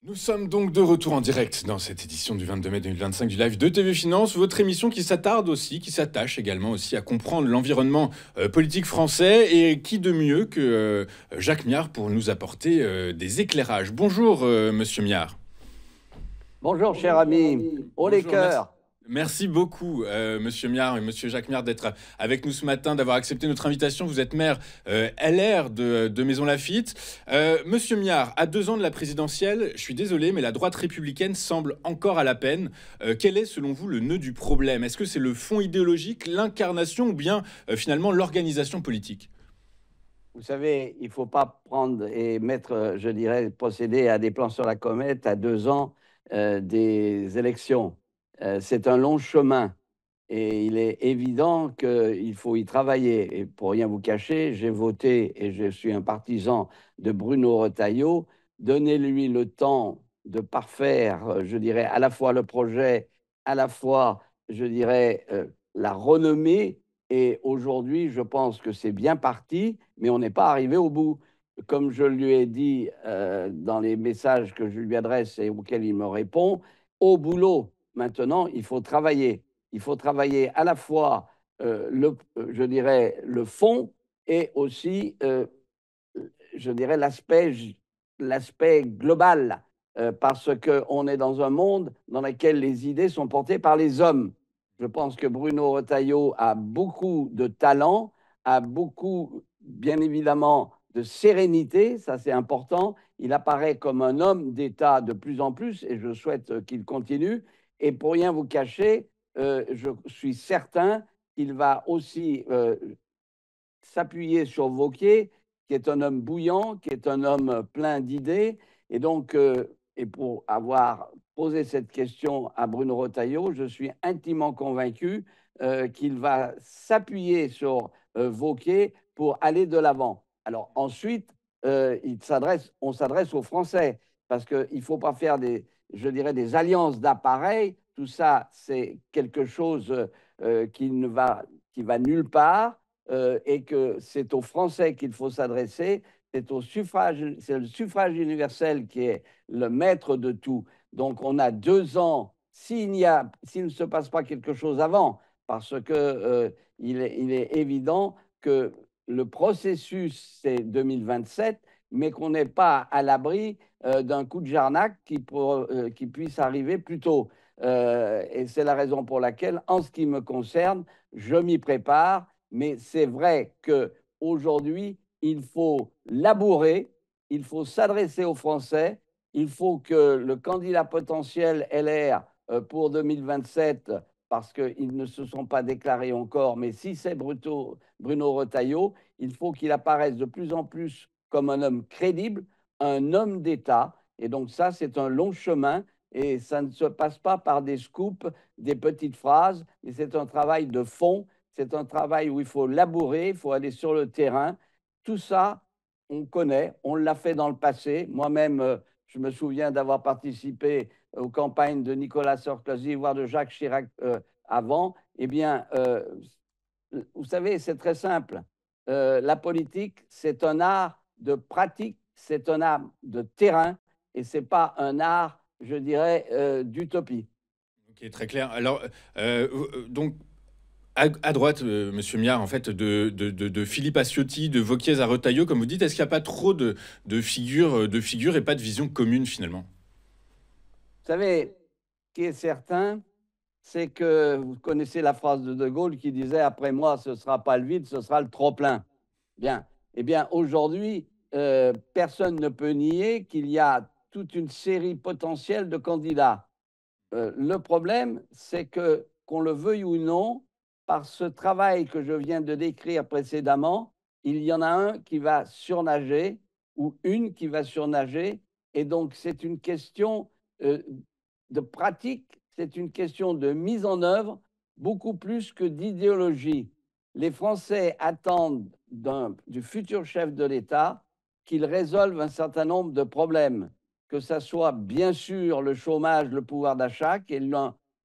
Nous sommes donc de retour en direct dans cette édition du 22 mai 2025 du live de TV Finance, votre émission qui s'attarde aussi, qui s'attache également aussi à comprendre l'environnement politique français et qui de mieux que Jacques Miard pour nous apporter des éclairages. Bonjour Monsieur Miard. Bonjour cher ami, haut les cœurs. Merci beaucoup, Monsieur Miard et Monsieur Jacques Miard, d'être avec nous ce matin, d'avoir accepté notre invitation. Vous êtes maire LR de Maisons Laffitte. Monsieur Miard, à 2 ans de la présidentielle, je suis désolé, mais la droite républicaine semble encore à la peine. Quel est, selon vous, le nœud du problème? Est-ce que c'est le fond idéologique, l'incarnation ou bien finalement l'organisation politique? Vous savez, il ne faut pas prendre et mettre, je dirais, procéder à des plans sur la comète à 2 ans des élections. C'est un long chemin et il est évident qu'il faut y travailler. Et pour rien vous cacher, j'ai voté et je suis un partisan de Bruno Retailleau. Donnez-lui le temps de parfaire, je dirais, à la fois le projet, à la fois, je dirais, la renommée. Et aujourd'hui, je pense que c'est bien parti, mais on n'est pas arrivé au bout. Comme je lui ai dit dans les messages que je lui adresse et auxquels il me répond, au boulot. Maintenant, il faut travailler. Il faut travailler à la fois, je dirais, le fond et aussi, je dirais, l'aspect global, parce qu'on est dans un monde dans lequel les idées sont portées par les hommes. Je pense que Bruno Retailleau a beaucoup de talent, a beaucoup, bien évidemment, de sérénité, ça c'est important. Il apparaît comme un homme d'État de plus en plus et je souhaite qu'il continue. Et pour rien vous cacher, je suis certain qu'il va aussi s'appuyer sur Wauquiez, qui est un homme bouillant, qui est un homme plein d'idées. Et donc, et pour avoir posé cette question à Bruno Retailleau, je suis intimement convaincu qu'il va s'appuyer sur Wauquiez pour aller de l'avant. Alors ensuite, on s'adresse aux Français, parce qu'il ne faut pas faire je dirais, des alliances d'appareils. Tout ça, c'est quelque chose qui va nulle part. Et que c'est aux Français qu'il faut s'adresser, c'est c'est le suffrage universel qui est le maître de tout. Donc on a 2 ans, s'il ne se passe pas quelque chose avant, parce que il est évident que le processus c'est 2027, mais qu'on n'est pas à l'abri d'un coup de Jarnac qui puisse arriver plus tôt. Et c'est la raison pour laquelle, en ce qui me concerne, je m'y prépare. Mais c'est vrai qu'aujourd'hui, il faut labourer, il faut s'adresser aux Français, il faut que le candidat potentiel LR pour 2027, parce qu'ils ne se sont pas déclarés encore, mais si c'est Bruno Retailleau, il faut qu'il apparaisse de plus en plus comme un homme crédible, un homme d'État. Et donc ça, c'est un long chemin et ça ne se passe pas par des scoops, des petites phrases, mais c'est un travail de fond. C'est un travail où il faut labourer, il faut aller sur le terrain. Tout ça, on connaît, on l'a fait dans le passé. Moi-même, je me souviens d'avoir participé aux campagnes de Nicolas Sarkozy, voire de Jacques Chirac avant. Eh bien, vous savez, c'est très simple. La politique, c'est un art de pratique, c'est un art de terrain et ce n'est pas un art, je dirais, d'utopie. Ok, très clair. Alors, donc, à droite, Monsieur Miard, en fait, de Philippe Asciotti, de Wauquiez à Retailleau, comme vous dites, est-ce qu'il n'y a pas trop de figures et pas de vision commune finalement? Vous savez, ce qui est certain, c'est que vous connaissez la phrase de Gaulle qui disait: «Après moi, ce ne sera pas le vide, ce sera le trop-plein». Bien. Eh bien, aujourd'hui, personne ne peut nier qu'il y a toute une série potentielle de candidats. Le problème, c'est que, qu'on le veuille ou non, par ce travail que je viens de décrire précédemment, il y en a un qui va surnager ou une qui va surnager. Et donc, c'est une question de pratique, c'est une question de mise en œuvre beaucoup plus que d'idéologie. Les Français attendent du futur chef de l'État qu'il résolve un certain nombre de problèmes, que ce soit bien sûr le chômage, le pouvoir d'achat, qui est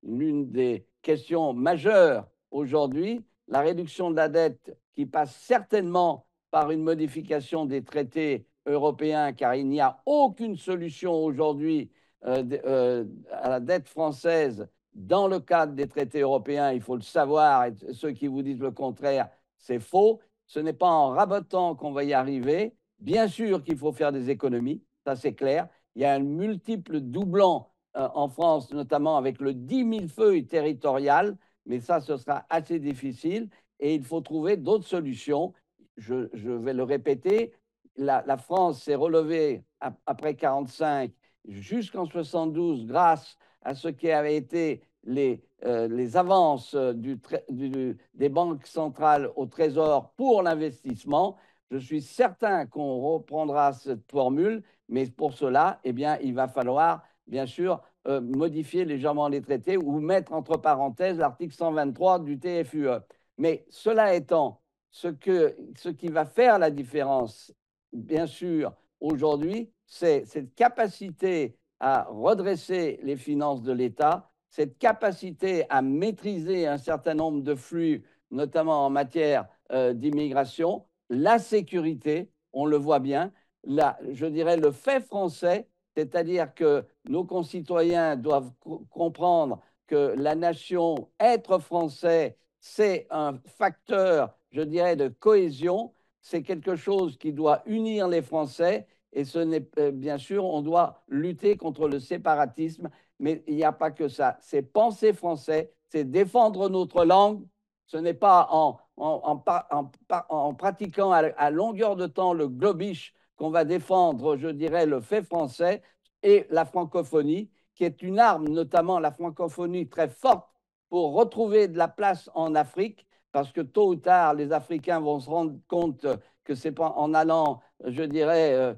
l'une des questions majeures aujourd'hui, la réduction de la dette qui passe certainement par une modification des traités européen, car il n'y a aucune solution aujourd'hui à la dette française dans le cadre des traités européens. Il faut le savoir, et ceux qui vous disent le contraire, c'est faux. Ce n'est pas en rabotant qu'on va y arriver. Bien sûr qu'il faut faire des économies, ça c'est clair. Il y a un multiple doublon en France, notamment avec le 10 000 territorial, mais ça, ce sera assez difficile et il faut trouver d'autres solutions. Je vais le répéter, la France s'est relevée après 1945 jusqu'en 1972 grâce à ce qui avait été les avances des banques centrales au Trésor pour l'investissement. Je suis certain qu'on reprendra cette formule, mais pour cela, eh bien, il va falloir, bien sûr, modifier légèrement les traités ou mettre entre parenthèses l'article 123 du TFUE. Mais cela étant, ce qui va faire la différence, bien sûr, aujourd'hui, c'est cette capacité à redresser les finances de l'État, cette capacité à maîtriser un certain nombre de flux, notamment en matière d'immigration, la sécurité, on le voit bien, je dirais le fait français, c'est-à-dire que nos concitoyens doivent comprendre que la nation, être français, c'est un facteur, je dirais, de cohésion, c'est quelque chose qui doit unir les Français et ce n'est bien sûr, on doit lutter contre le séparatisme, mais il n'y a pas que ça. C'est penser français, c'est défendre notre langue. Ce n'est pas en pratiquant à longueur de temps le globish qu'on va défendre, je dirais, le fait français et la francophonie, qui est une arme, notamment la francophonie, très forte pour retrouver de la place en Afrique, parce que tôt ou tard, les Africains vont se rendre compte que c'est pas en allant, je dirais,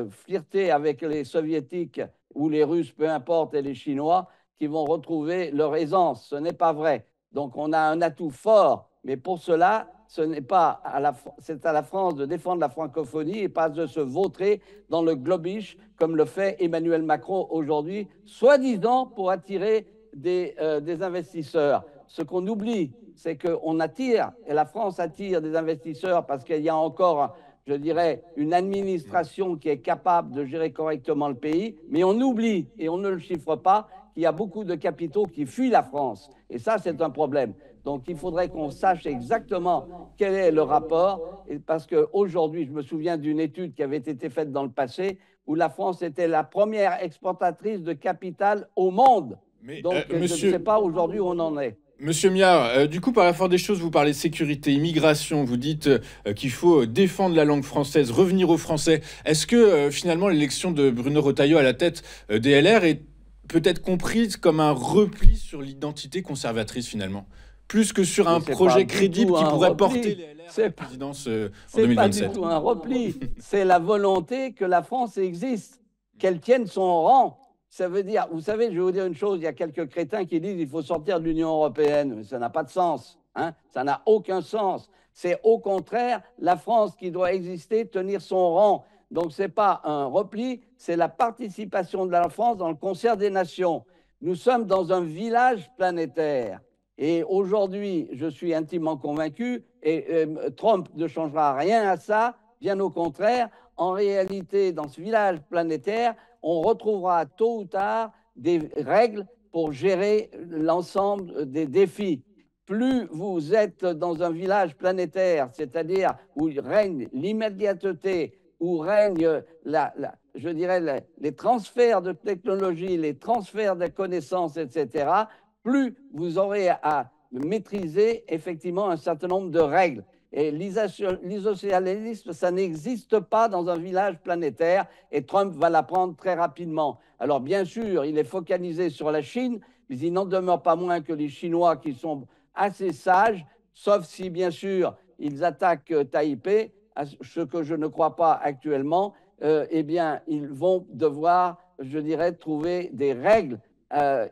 flirter avec les Soviétiques ou les Russes, peu importe, et les Chinois, qui vont retrouver leur aisance. Ce n'est pas vrai. Donc on a un atout fort, mais pour cela, c'est à la France de défendre la francophonie et pas de se vautrer dans le globish comme le fait Emmanuel Macron aujourd'hui, soi-disant pour attirer des investisseurs. Ce qu'on oublie, c'est qu'on attire, et la France attire des investisseurs parce qu'il y a encore, je dirais, une administration qui est capable de gérer correctement le pays, mais on oublie, et on ne le chiffre pas, qu'il y a beaucoup de capitaux qui fuient la France. Et ça, c'est un problème. Donc, il faudrait qu'on sache exactement quel est le rapport, parce qu'aujourd'hui, je me souviens d'une étude qui avait été faite dans le passé, où la France était la première exportatrice de capital au monde. Mais, donc, je ne sais pas aujourd'hui où on en est. Monsieur Miard, du coup, par la force des choses, vous parlez de sécurité, immigration, vous dites qu'il faut défendre la langue française, revenir aux Français. Est-ce que finalement l'élection de Bruno Retailleau à la tête des LR est peut-être comprise comme un repli sur l'identité conservatrice finalement, plus que sur un projet crédible qui pourrait porter les LR à la présidence en 2027? C'est pas du tout un repli, c'est la volonté que la France existe, qu'elle tienne son rang. Ça veut dire, vous savez, je vais vous dire une chose, il y a quelques crétins qui disent qu'il faut sortir de l'Union européenne, mais ça n'a pas de sens, hein, ça n'a aucun sens. C'est au contraire la France qui doit exister, tenir son rang. Donc ce n'est pas un repli, c'est la participation de la France dans le concert des nations. Nous sommes dans un village planétaire. Et aujourd'hui, je suis intimement convaincu, et Trump ne changera rien à ça, bien au contraire. En réalité, dans ce village planétaire, on retrouvera tôt ou tard des règles pour gérer l'ensemble des défis. Plus vous êtes dans un village planétaire, c'est-à-dire où règne l'immédiateté, où règne, je dirais, les transferts de technologie, les transferts de connaissances, etc., plus vous aurez à maîtriser effectivement un certain nombre de règles. Et l'isocialisme, ça n'existe pas dans un village planétaire et Trump va l'apprendre très rapidement. Alors bien sûr, il est focalisé sur la Chine, mais il n'en demeure pas moins que les Chinois qui sont assez sages, sauf si bien sûr ils attaquent Taipei, ce que je ne crois pas actuellement, eh bien ils vont devoir, je dirais, trouver des règles.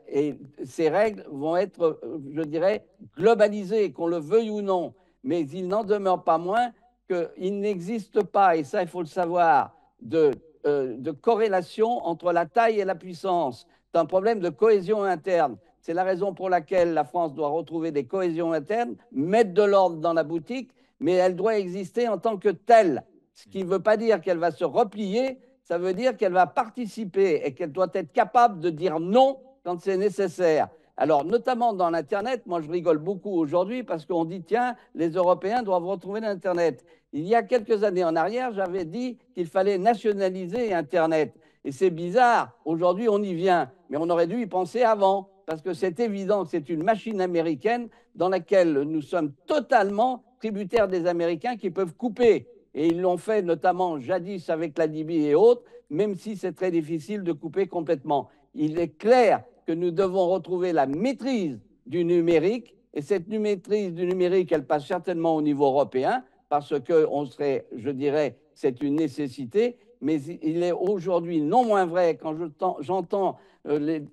Et ces règles vont être, je dirais, globalisées, qu'on le veuille ou non. Mais il n'en demeure pas moins qu'il n'existe pas, et ça il faut le savoir, de corrélation entre la taille et la puissance. C'est un problème de cohésion interne. C'est la raison pour laquelle la France doit retrouver des cohésions internes, mettre de l'ordre dans la boutique, mais elle doit exister en tant que telle. Ce qui ne veut pas dire qu'elle va se replier, ça veut dire qu'elle va participer et qu'elle doit être capable de dire non quand c'est nécessaire. Alors, notamment dans l'Internet, moi je rigole beaucoup aujourd'hui parce qu'on dit, tiens, les Européens doivent retrouver l'Internet. Il y a quelques années en arrière, j'avais dit qu'il fallait nationaliser Internet. Et c'est bizarre, aujourd'hui on y vient, mais on aurait dû y penser avant, parce que c'est évident que c'est une machine américaine dans laquelle nous sommes totalement tributaires des Américains qui peuvent couper. Et ils l'ont fait notamment jadis avec la Libye et autres, même si c'est très difficile de couper complètement. Il est clair que nous devons retrouver la maîtrise du numérique, et cette maîtrise du numérique, elle passe certainement au niveau européen, parce qu'on serait, je dirais, c'est une nécessité, mais il est aujourd'hui non moins vrai quand j'entends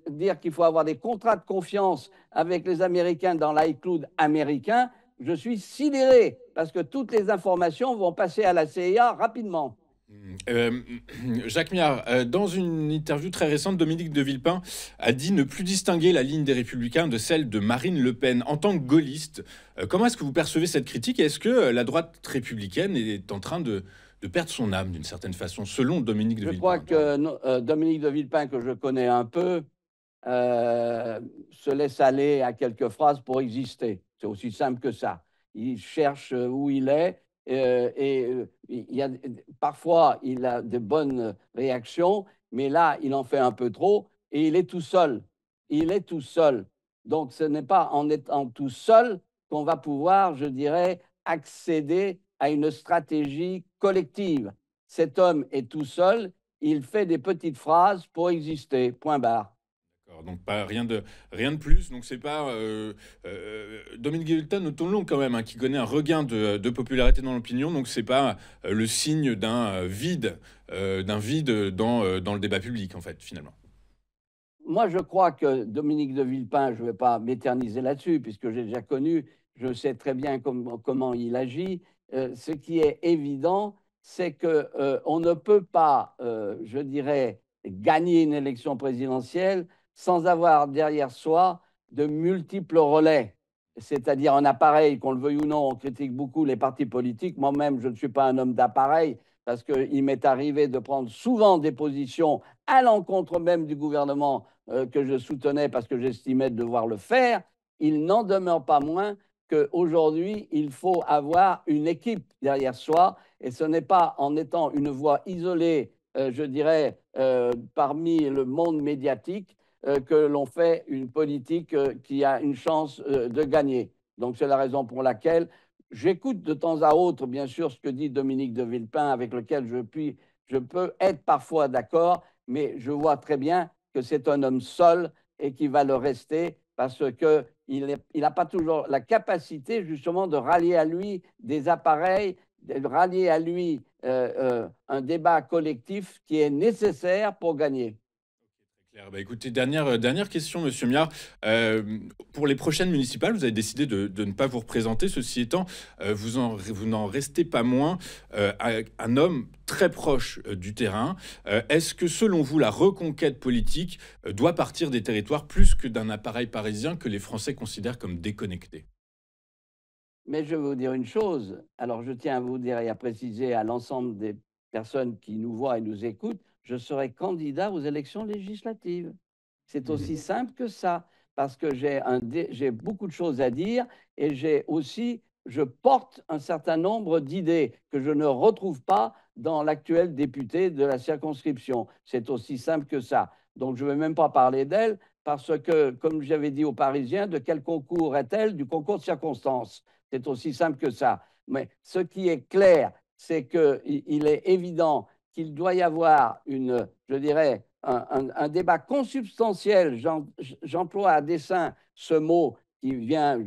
dire qu'il faut avoir des contrats de confiance avec les Américains dans l'iCloud américain. Je suis sidéré parce que toutes les informations vont passer à la CIA rapidement. Euh, Jacques Miard, dans une interview très récente, Dominique de Villepin a dit ne plus distinguer la ligne des Républicains de celle de Marine Le Pen. En tant que gaulliste, comment est-ce que vous percevez cette critique? Est-ce que la droite républicaine est en train de perdre son âme d'une certaine façon, selon Dominique de Villepin? Je crois que Dominique de Villepin, que je connais un peu, se laisse aller à quelques phrases pour exister. C'est aussi simple que ça. Il cherche où il est parfois il a de bonnes réactions, mais là il en fait un peu trop et il est tout seul. Il est tout seul. Donc ce n'est pas en étant tout seul qu'on va pouvoir, je dirais, accéder à une stratégie collective. Cet homme est tout seul, il fait des petites phrases pour exister, point barre. Donc pas rien de plus. Donc c'est pas Dominique Guillotin, notons-le quand même, hein, qui connaît un regain de popularité dans l'opinion. Donc c'est pas le signe d'un vide dans le débat public en fait finalement. Moi, je crois que Dominique de Villepin, je ne vais pas m'éterniser là-dessus, puisque j'ai déjà connu, je sais très bien comment il agit. Ce qui est évident, c'est qu'on ne peut pas, je dirais, gagner une élection présidentielle sans avoir derrière soi de multiples relais. C'est-à-dire un appareil, qu'on le veuille ou non, on critique beaucoup les partis politiques. Moi-même, je ne suis pas un homme d'appareil, parce qu'il m'est arrivé de prendre souvent des positions à l'encontre même du gouvernement que je soutenais parce que j'estimais devoir le faire. Il n'en demeure pas moins qu'aujourd'hui, il faut avoir une équipe derrière soi, et ce n'est pas en étant une voix isolée, je dirais, parmi le monde médiatique, que l'on fait une politique qui a une chance de gagner. Donc c'est la raison pour laquelle j'écoute de temps à autre, bien sûr, ce que dit Dominique de Villepin, avec lequel je peux être parfois d'accord, mais je vois très bien que c'est un homme seul et qui va le rester parce qu'il n'a pas toujours la capacité justement de rallier à lui des appareils, de rallier à lui un débat collectif qui est nécessaire pour gagner. Bah, écoutez, dernière question, Monsieur Miard. Pour les prochaines municipales, vous avez décidé de ne pas vous représenter. Ceci étant, vous n'en restez pas moins un homme très proche du terrain. Est-ce que, selon vous, la reconquête politique doit partir des territoires plus que d'un appareil parisien que les Français considèrent comme déconnecté? Mais je vais vous dire une chose. Alors, je tiens à vous dire et à préciser à l'ensemble des personnes qui nous voient et nous écoutent, je serai candidat aux élections législatives. C'est aussi simple que ça, parce que j'ai beaucoup de choses à dire et je porte un certain nombre d'idées que je ne retrouve pas dans l'actuel député de la circonscription. C'est aussi simple que ça. Donc, je ne vais même pas parler d'elle parce que, comme j'avais dit aux Parisiens, de quel concours est-elle? Du concours de circonstances. C'est aussi simple que ça. Mais ce qui est clair, c'est qu'il est évident qu'il doit y avoir je dirais, un débat consubstantiel. J'emploie à dessein ce mot qui vient,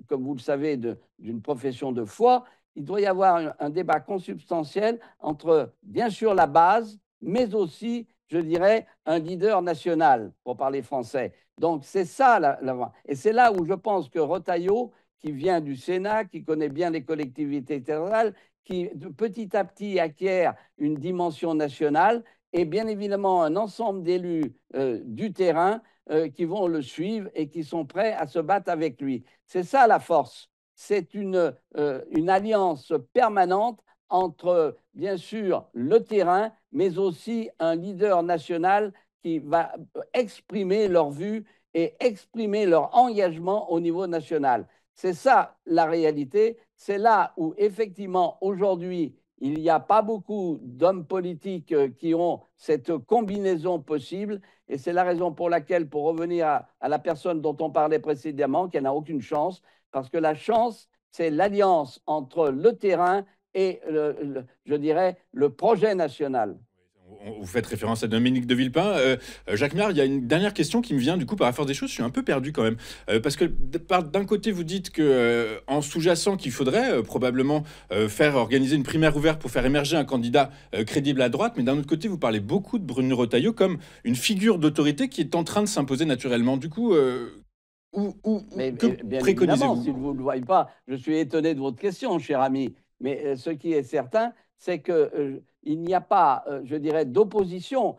comme vous le savez, d'une profession de foi. Il doit y avoir un débat consubstantiel entre, bien sûr, la base, mais aussi, je dirais, un leader national, pour parler français. Donc, c'est ça, et c'est là où je pense que Retailleau, qui vient du Sénat, qui connaît bien les collectivités territoriales, qui petit à petit acquiert une dimension nationale, et bien évidemment un ensemble d'élus du terrain qui vont le suivre et qui sont prêts à se battre avec lui. C'est ça la force. C'est une alliance permanente entre, bien sûr, le terrain, mais aussi un leader national qui va exprimer leur vue et exprimer leur engagement au niveau national. C'est ça la réalité. C'est là où, effectivement, aujourd'hui, il n'y a pas beaucoup d'hommes politiques qui ont cette combinaison possible. Et c'est la raison pour laquelle, pour revenir à la personne dont on parlait précédemment, qu'elle n'a aucune chance, parce que la chance, c'est l'alliance entre le terrain et, je dirais, le projet national. Vous faites référence à Dominique de Villepin. Jacques Ménard, il y a une dernière question qui me vient du coup par la force des choses. Je suis un peu perdu quand même. Parce que d'un côté, vous dites que en sous-jacent qu'il faudrait probablement faire organiser une primaire ouverte pour faire émerger un candidat crédible à droite. Mais d'un autre côté, vous parlez beaucoup de Bruno Retailleau comme une figure d'autorité qui est en train de s'imposer naturellement. Du coup, Mais que bien évidemment, préconisez-vous? si vous ne le voyez pas, je suis étonné de votre question, cher ami. Mais ce qui est certain, c'est qu'il n'y a pas, je dirais, d'opposition.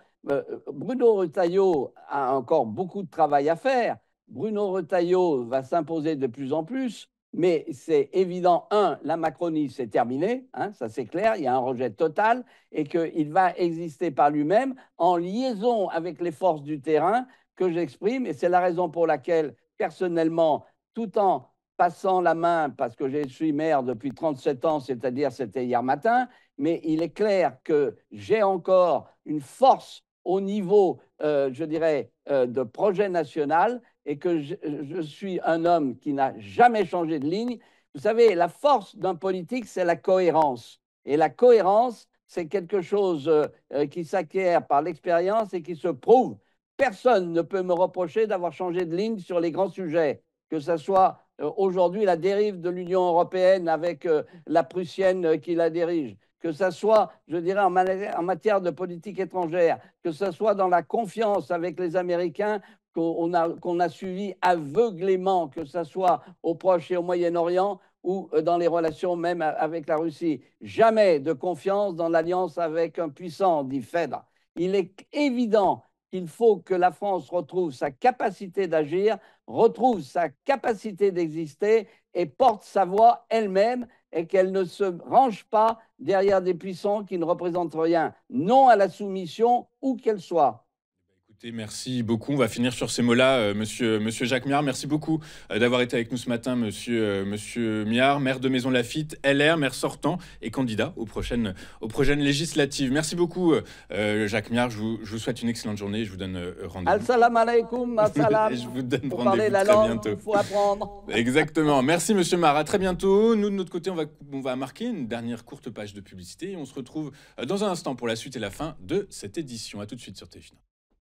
Bruno Retailleau a encore beaucoup de travail à faire. Bruno Retailleau va s'imposer de plus en plus. Mais c'est évident, la Macronie, c'est terminé, hein, ça c'est clair, il y a un rejet total et qu'il va exister par lui-même en liaison avec les forces du terrain que j'exprime. Et c'est la raison pour laquelle personnellement, tout en passant la main, parce que je suis maire depuis 37 ans, c'est-à-dire c'était hier matin, mais il est clair que j'ai encore une force au niveau, je dirais, de projet national et que je suis un homme qui n'a jamais changé de ligne. Vous savez, la force d'un politique, c'est la cohérence. Et la cohérence, c'est quelque chose qui s'acquiert par l'expérience et qui se prouve. Personne ne peut me reprocher d'avoir changé de ligne sur les grands sujets, que ce soit aujourd'hui la dérive de l'Union européenne avec la prussienne qui la dirige, que ce soit, je dirais, en matière de politique étrangère, que ce soit dans la confiance avec les Américains qu'on a suivi aveuglément, que ce soit au Proche et au Moyen-Orient ou dans les relations même avec la Russie. Jamais de confiance dans l'alliance avec un puissant, dit Phèdre. Il est évident qu'il faut que la France retrouve sa capacité d'agir, retrouve sa capacité d'exister et porte sa voix elle-même et qu'elle ne se range pas derrière des puissants qui ne représentent rien. Non à la soumission, où qu'elle soit. Écoutez, merci beaucoup. On va finir sur ces mots-là, monsieur Jacques Miard. Merci beaucoup d'avoir été avec nous ce matin, monsieur Miard, maire de Maison Lafitte, LR, maire sortant et candidat aux prochaines législatives. Merci beaucoup, Jacques Miard. Je vous souhaite une excellente journée. Je vous donne rendez-vous. Al-salam alaikum, al-salam. Je vous donne Pour parler rendez-vous la très langue, bientôt. il faut apprendre. Exactement. Merci, monsieur Miard. À très bientôt. Nous, de notre côté, on va marquer une dernière courte page de publicité et on se retrouve dans un instant pour la suite et la fin de cette édition. À tout de suite sur TF1.